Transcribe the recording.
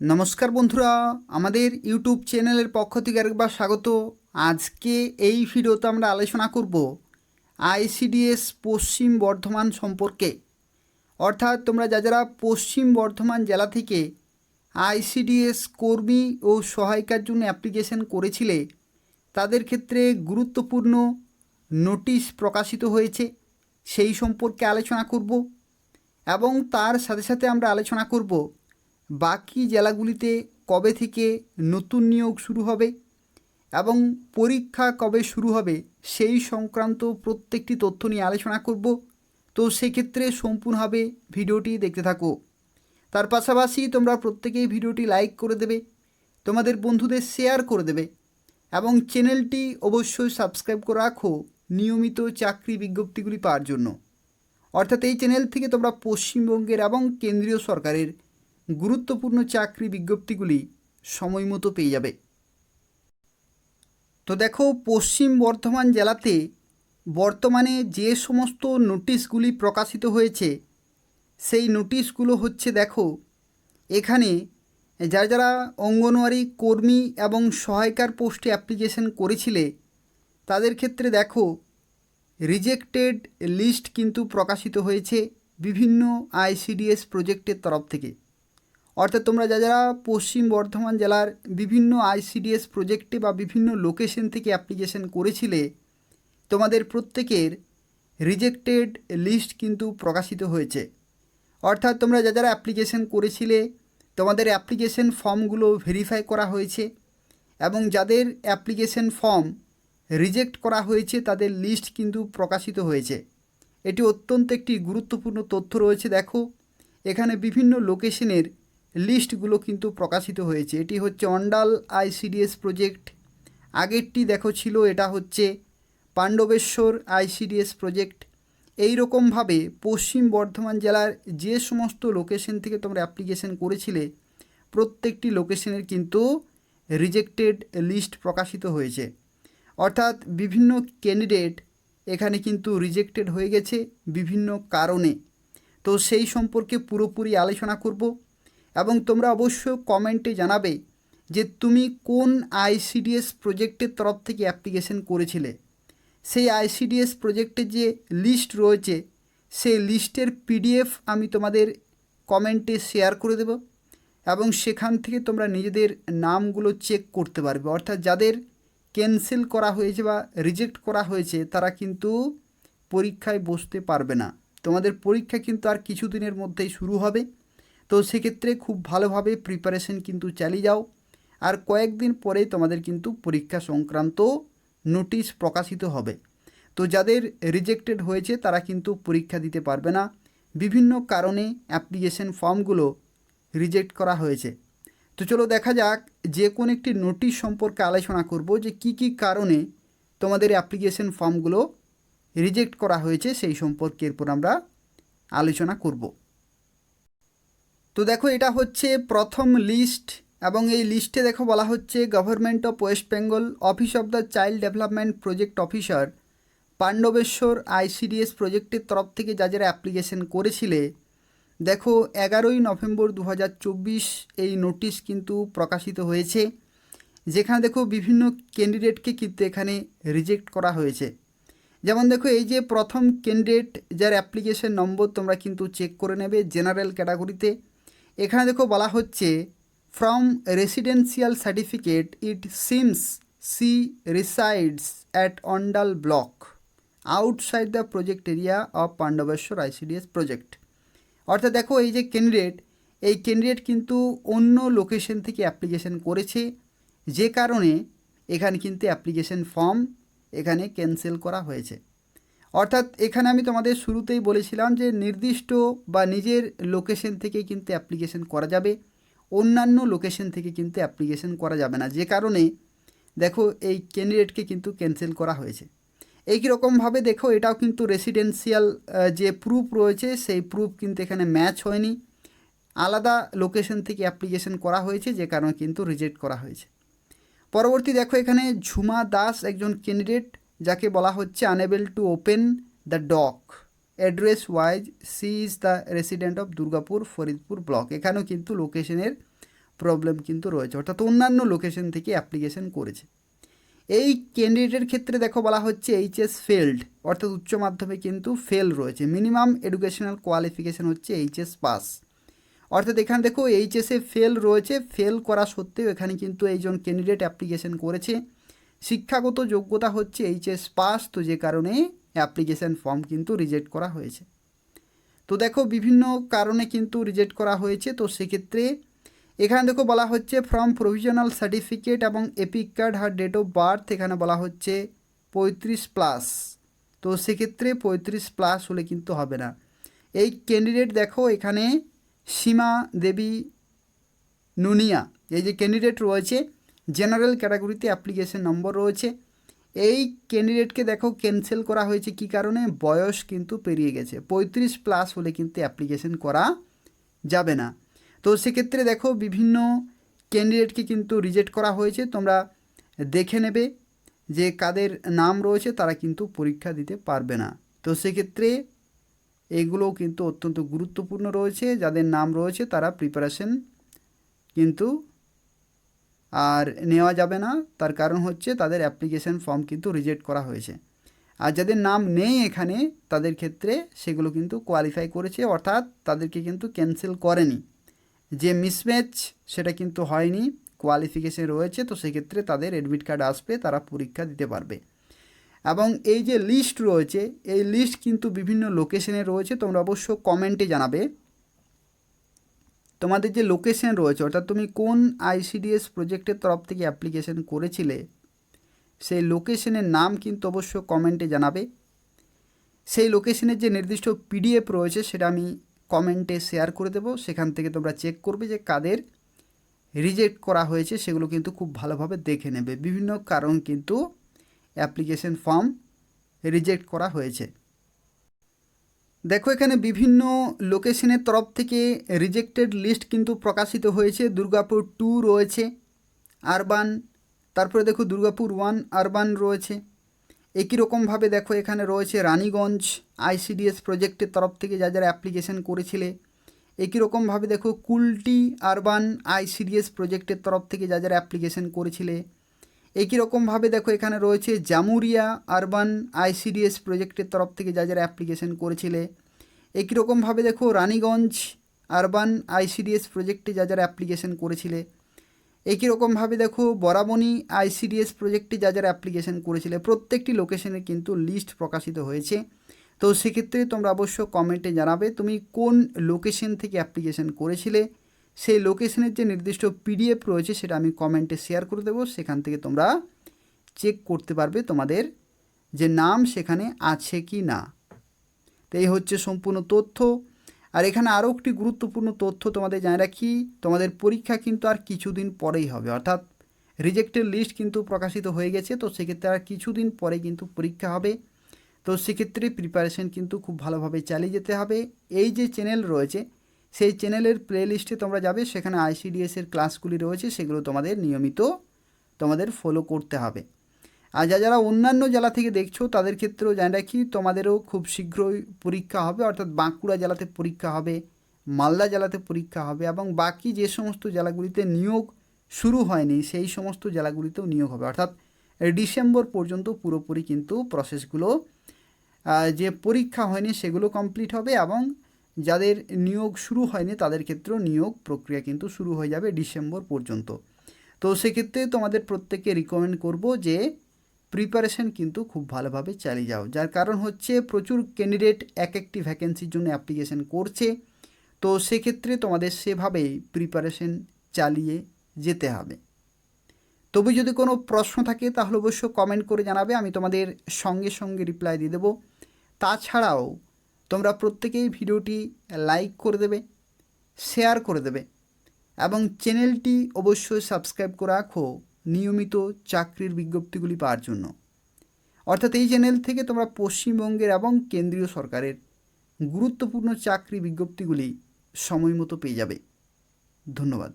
নমস্কার বন্ধুরা, আমাদের ইউটিউব চ্যানেলের পক্ষ থেকে আরেকবার স্বাগত। আজকে এই ভিডিওতে আমরা আলোচনা করব আইসিডিএস পশ্চিম বর্ধমান সম্পর্কে। অর্থাৎ তোমরা যারা পশ্চিম বর্ধমান জেলা থেকে আইসিডিএস কর্মী ও সহায়িকার জন্য অ্যাপ্লিকেশন করেছিলে, তাদের ক্ষেত্রে গুরুত্বপূর্ণ নোটিশ প্রকাশিত হয়েছে, সেই সম্পর্কে আলোচনা করব। এবং তার সাথে সাথে আমরা আলোচনা করব বাকি জেলাগুলিতে কবে থেকে নতুন নিয়োগ শুরু হবে এবং পরীক্ষা কবে শুরু হবে সেই সংক্রান্ত প্রত্যেকটি তথ্য নিয়ে আলোচনা করব। তো সেক্ষেত্রে সম্পূর্ণভাবে ভিডিওটি দেখতে থাকো। তার পাশাপাশি তোমরা প্রত্যেকেই ভিডিওটি লাইক করে দেবে, তোমাদের বন্ধুদের শেয়ার করে দেবে এবং চ্যানেলটি অবশ্যই সাবস্ক্রাইব করে রাখো নিয়মিত চাকরি বিজ্ঞপ্তিগুলি পাওয়ার জন্য। অর্থাৎ এই চ্যানেল থেকে তোমরা পশ্চিমবঙ্গের এবং কেন্দ্রীয় সরকারের গুরুত্বপূর্ণ চাকরি বিজ্ঞপ্তিগুলি সময় মতো পেয়ে যাবে। তো দেখো, পশ্চিম বর্ধমান জেলাতে বর্তমানে যে সমস্ত নোটিশগুলি প্রকাশিত হয়েছে সেই নোটিশগুলো হচ্ছে, দেখো এখানে যারা অঙ্গনওয়াড়ি কর্মী এবং সহায়িকার পোস্টে অ্যাপ্লিকেশন করেছিলে তাদের ক্ষেত্রে দেখো রিজেক্টেড লিস্ট কিন্তু প্রকাশিত হয়েছে বিভিন্ন আইসিডিএস প্রজেক্টের তরফ থেকে। অর্থাৎ তোমরা যারা পশ্চিম বর্ধমান জেলার বিভিন্ন আইসিডিএস প্রজেক্টে বা বিভিন্ন লোকেশন থেকে অ্যাপ্লিকেশন করেছিলে, তোমাদের প্রত্যেকের রিজেক্টেড লিস্ট কিন্তু প্রকাশিত হয়েছে। অর্থাৎ তোমরা যারা অ্যাপ্লিকেশন করেছিলে তোমাদের অ্যাপ্লিকেশন ফর্মগুলো ভেরিফাই করা হয়েছে এবং যাদের অ্যাপ্লিকেশন ফর্ম রিজেক্ট করা হয়েছে তাদের লিস্ট কিন্তু প্রকাশিত হয়েছে। এটি অত্যন্ত একটি গুরুত্বপূর্ণ তথ্য রয়েছে। দেখো এখানে বিভিন্ন লোকেশনের লিস্টগুলো কিন্তু প্রকাশিত হয়েছে। এটি হচ্ছে অন্ডাল আইসিডিএস প্রজেক্ট, আগেরটি দেখো ছিল এটা হচ্ছে পাণ্ডবেশ্বর আইসিডিএস প্রজেক্ট। এই রকমভাবে পশ্চিম বর্ধমান জেলার যে সমস্ত লোকেশন থেকে তোমরা অ্যাপ্লিকেশন করেছিলে প্রত্যেকটি লোকেশনের কিন্তু রিজেক্টেড লিস্ট প্রকাশিত হয়েছে। অর্থাৎ বিভিন্ন ক্যান্ডিডেট এখানে কিন্তু রিজেক্টেড হয়ে গেছে বিভিন্ন কারণে। তো সেই সম্পর্কে পুরোপুরি আলোচনা করব এবং তোমরা অবশ্যই কমেন্টে জানাবে যে তুমি কোন আইসিডিএস প্রজেক্টের তরফ থেকে অ্যাপ্লিকেশন করেছিলে। সেই আইসিডিএস প্রজেক্টের যে লিস্ট রয়েছে সেই লিস্টের পিডিএফ আমি তোমাদের কমেন্টে শেয়ার করে দেব এবং সেখান থেকে তোমরা নিজেদের নামগুলো চেক করতে পারবে। অর্থাৎ যাদের ক্যান্সেল করা হয়েছে বা রিজেক্ট করা হয়েছে তারা কিন্তু পরীক্ষায় বসতে পারবে না। তোমাদের পরীক্ষা কিন্তু আর কিছুদিনের মধ্যেই শুরু হবে। তো সেক্ষেত্রে খুব ভালোভাবে প্রিপারেশন কিন্তু চালিয়ে যাও, আর কয়েকদিন পরেই তোমাদের কিন্তু পরীক্ষা সংক্রান্ত নোটিশ প্রকাশিত হবে। তো যাদের রিজেক্টেড হয়েছে তারা কিন্তু পরীক্ষা দিতে পারবে না, বিভিন্ন কারণে অ্যাপ্লিকেশন ফর্মগুলো রিজেক্ট করা হয়েছে। তো চলো দেখা যাক যে কোনো একটি নোটিশ সম্পর্কে আলোচনা করব যে কি কি কারণে তোমাদের অ্যাপ্লিকেশন ফর্মগুলো রিজেক্ট করা হয়েছে সেই সম্পর্কে এরপর আমরা আলোচনা করব। তো দেখো এটা হচ্ছে প্রথম লিস্ট এবং এই লিস্টে দেখো বলা হচ্ছে government of West Bengal, office of the child development project officer, Pandabeswar ICDS প্রজেক্টের তরফ থেকে যারা অ্যাপ্লিকেশন করেছিলে দেখো 11ই নভেম্বর 2024 এই নোটিশ কিন্তু প্রকাশিত হয়েছে, যেখানে দেখো বিভিন্ন ক্যান্ডিডেটকে কিন্তু এখানে রিজেক্ট করা হয়েছে। যেমন দেখো এই যে প্রথম ক্যান্ডিডেট যার অ্যাপ্লিকেশন নম্বর তোমরা কিন্তু চেক করে নেবে জেনারেল ক্যাটাগরিতে। এখানে দেখো বলা হচ্ছে from residential certificate it seems she resides at Ondal block outside the project area of Pandabeswar ICDS project. অর্থাৎ দেখো এই যে ক্যান্ডিডেট, এই ক্যান্ডিডেট কিন্তু অন্য লোকেশন থেকে অ্যাপ্লিকেশন করেছে, যে কারণে এখানে কিন্তু অ্যাপ্লিকেশন ফর্ম এখানে ক্যান্সেল করা হয়েছে। অর্থাৎ এখানে আমি তোমাদের শুরুতেই বলেছিলাম যে নির্দিষ্ট বা নিজের লোকেশন থেকে কিন্তু অ্যাপ্লিকেশন করা যাবে, অন্যান্য লোকেশন থেকে কিন্তু অ্যাপ্লিকেশন করা যাবে না, যে কারণে দেখো এই ক্যান্ডিডেটকে কিন্তু ক্যান্সেল করা হয়েছে। একই রকমভাবে দেখো এটাও কিন্তু রেসিডেন্সিয়াল যে প্রুফ রয়েছে সেই প্রুফ কিন্তু এখানে ম্যাচ হয়নি, আলাদা লোকেশন থেকে অ্যাপ্লিকেশন করা হয়েছে, যে কারণে কিন্তু রিজেক্ট করা হয়েছে। পরবর্তী দেখো এখানে ঝুমা দাস একজন ক্যান্ডিডেট, যাকে বলা হচ্ছে unable to open the doc address wise she is the resident of Durgapur Faridpur block. এখানেও কিন্তু লোকেশনের প্রবলেম কিন্তু রয়েছে, অর্থাৎ অন্যান্য লোকেশন থেকে অ্যাপ্লিকেশন করেছে। এই ক্যান্ডিডেটের ক্ষেত্রে দেখো বলা হচ্ছে এইচএস ফেলড, অর্থাৎ উচ্চ মাধ্যমিক কিন্তু ফেল রয়েছে, মিনিমাম এডুকেশনাল কোয়ালিফিকেশান হচ্ছে এইচএস পাস। অর্থাৎ এখানে দেখো এইচএসে ফেল রয়েছে, ফেল করা সত্ত্বেও এখানে কিন্তু এইজন ক্যান্ডিডেট অ্যাপ্লিকেশন করেছে। শিক্ষাগত যোগ্যতা হচ্ছে এইচএস পাস, তো যে কারণে অ্যাপ্লিকেশান ফর্ম কিন্তু রিজেক্ট করা হয়েছে। তো দেখো বিভিন্ন কারণে কিন্তু রিজেক্ট করা হয়েছে। তো সেক্ষেত্রে এখানে দেখো বলা হচ্ছে ফ্রম প্রভিশনাল সার্টিফিকেট এবং EPIC card her date of birth, এখানে বলা হচ্ছে 35+। তো সেক্ষেত্রে 35+ হলে কিন্তু হবে না। এই ক্যান্ডিডেট দেখো এখানে সীমা দেবী নুনিয়া, এই যে ক্যান্ডিডেট রয়েছে জেনারেল ক্যাটাগরিতে অ্যাপ্লিকেশন নম্বর রয়েছে। এই ক্যান্ডিডেটকে দেখো ক্যান্সেল করা হয়েছে কি কারণে, বয়স কিন্তু পেরিয়ে গেছে, 35+ হলে কিন্তু অ্যাপ্লিকেশন করা যাবে না। তো সেক্ষেত্রে দেখো বিভিন্ন ক্যান্ডিডেটকে কিন্তু রিজেক্ট করা হয়েছে, তোমরা দেখে নেবে যে কাদের নাম রয়েছে তারা কিন্তু পরীক্ষা দিতে পারবে না। তো সেক্ষেত্রে এইগুলোও কিন্তু অত্যন্ত গুরুত্বপূর্ণ রয়েছে, যাদের নাম রয়েছে তারা প্রিপারেশন কিন্তু আর নেওয়া যাবে না, তার কারণ হচ্ছে তাদের অ্যাপ্লিকেশন ফর্ম কিন্তু রিজেক্ট করা হয়েছে। আর যাদের নাম নেই এখানে তাদের ক্ষেত্রে সেগুলো কিন্তু কোয়ালিফাই করেছে, অর্থাৎ তাদেরকে কিন্তু ক্যান্সেল করেনি, যে মিসম্যাচ সেটা কিন্তু হয়নি, কোয়ালিফিকেশন রয়েছে। তো সেক্ষেত্রে তাদের অ্যাডমিট কার্ড আসবে, তারা পরীক্ষা দিতে পারবে। এবং এই যে লিস্ট রয়েছে এই লিস্ট কিন্তু বিভিন্ন লোকেশনে রয়েছে, তোমরা অবশ্য কমেন্টে জানাবে তোমাদের যে লোকেশন রয়েছে, অর্থাৎ তুমি কোন আইসিডিএস প্রজেক্টের তরফ থেকে অ্যাপ্লিকেশন করেছিলে সেই লোকেশনের নাম কিন্তু অবশ্য কমেন্টে জানাবে। সেই লোকেশনের যে নির্দিষ্ট পিডিএফ রয়েছে সেটা আমি কমেন্টে শেয়ার করে দেবো, সেখান থেকে তোমরা চেক করবে যে কাদের রিজেক্ট করা হয়েছে, সেগুলো কিন্তু খুব ভালোভাবে দেখে নেবে। বিভিন্ন কারণ কিন্তু অ্যাপ্লিকেশন ফর্ম রিজেক্ট করা হয়েছে। দেখো এখানে বিভিন্ন লোকেশনের তরফ থেকে রিজেক্টেড লিস্ট কিন্তু প্রকাশিত হয়েছে। দুর্গাপুর 2 রয়েছে আরবান, তারপরে দেখো দুর্গাপুর 1 আরবান রয়েছে। একই রকমভাবে দেখো এখানে রয়েছে রানীগঞ্জ আইসিডিএস প্রজেক্টের তরফ থেকে যারা অ্যাপ্লিকেশন করেছিলে। একই রকমভাবে দেখো কুলটি আরবান আইসিডিএস প্রজেক্টের তরফ থেকে যারা অ্যাপ্লিকেশন করেছিলে। একই রকমভাবে দেখো এখানে রয়েছে জামুরিয়া আরবান আইসিডিএস প্রজেক্টের তরফ থেকে যারা অ্যাপ্লিকেশন করেছিলে। একই রকমভাবে দেখো রানীগঞ্জ আরবান আইসিডিএস প্রজেক্টে যারা অ্যাপ্লিকেশন করেছিলে। একই রকমভাবে দেখো বরাবনী আইসিডিএস প্রজেক্টে যারা অ্যাপ্লিকেশন করেছিলে। প্রত্যেকটি লোকেশনে কিন্তু লিস্ট প্রকাশিত হয়েছে। তো সেক্ষেত্রে তোমরা অবশ্য কমেন্টে জানাবে তুমি কোন লোকেশন থেকে অ্যাপ্লিকেশন করেছিলে, সেই লোকেশনের যে নির্দিষ্ট পিডিএফ রয়েছে সেটা আমি কমেন্টে শেয়ার করে দেবো, সেখান থেকে তোমরা চেক করতে পারবে তোমাদের যে নাম সেখানে আছে কি না। তো এই হচ্ছে সম্পূর্ণ তথ্য। আর এখানে আরও একটি গুরুত্বপূর্ণ তথ্য তোমাদের জানিয়ে রাখি, তোমাদের পরীক্ষা কিন্তু আর কিছুদিন পরেই হবে, অর্থাৎ রিজেক্টেড লিস্ট কিন্তু প্রকাশিত হয়ে গেছে। তো সেক্ষেত্রে আর কিছুদিন পরে কিন্তু পরীক্ষা হবে। তো সেক্ষেত্রে প্রিপারেশন কিন্তু খুব ভালোভাবে চালিয়ে যেতে হবে। এই যে চ্যানেল রয়েছে সেই চ্যানেলের প্লে লিস্টে তোমরা যাবে, সেখানে আইসিডিএসের ক্লাসগুলি রয়েছে, সেগুলো তোমাদের নিয়মিত তোমাদের ফলো করতে হবে। আর যারা অন্যান্য জেলা থেকে দেখছো তাদের ক্ষেত্রেও জানি রাখি তোমাদেরও খুব শীঘ্রই পরীক্ষা হবে, অর্থাৎ বাঁকুড়া জেলাতে পরীক্ষা হবে, মালদা জেলাতে পরীক্ষা হবে, এবং বাকি যে সমস্ত জেলাগুলিতে নিয়োগ শুরু হয়নি সেই সমস্ত জেলাগুলিতেও নিয়োগ হবে। অর্থাৎ ডিসেম্বর পর্যন্ত পুরোপুরি কিন্তু প্রসেসগুলো যে পরীক্ষা হয়নি সেগুলো কমপ্লিট হবে, এবং যাদের নিয়োগ শুরু হয়নি তাদের ক্ষেত্রেও নিয়োগ প্রক্রিয়া কিন্তু শুরু হয়ে যাবে ডিসেম্বর পর্যন্ত। তো সেক্ষেত্রে তোমাদের প্রত্যেককে রিকমেন্ড করব যে প্রিপারেশন কিন্তু খুব ভালোভাবে চালিয়ে যাও, যার কারণ হচ্ছে প্রচুর ক্যান্ডিডেট এক একটি ভ্যাকেন্সির জন্য অ্যাপ্লিকেশন করছে। তো সেক্ষেত্রে তোমাদের সেভাবেই প্রিপারেশন চালিয়ে যেতে হবে। তবে যদি কোনো প্রশ্ন থাকে তাহলে অবশ্য কমেন্ট করে জানাবে, আমি তোমাদের সঙ্গে সঙ্গে রিপ্লাই দিয়ে দেবো। তাছাড়াও তোমরা প্রত্যেকেই ভিডিওটি লাইক করে দেবে, শেয়ার করে দেবে, এবং চ্যানেলটি অবশ্যই সাবস্ক্রাইব করে রাখো নিয়মিত চাকরির বিজ্ঞপ্তিগুলি পাওয়ার জন্য। অর্থাৎ এই চ্যানেল থেকে তোমরা পশ্চিমবঙ্গের এবং কেন্দ্রীয় সরকারের গুরুত্বপূর্ণ চাকরি বিজ্ঞপ্তিগুলি সময় মতো পেয়ে যাবে। ধন্যবাদ।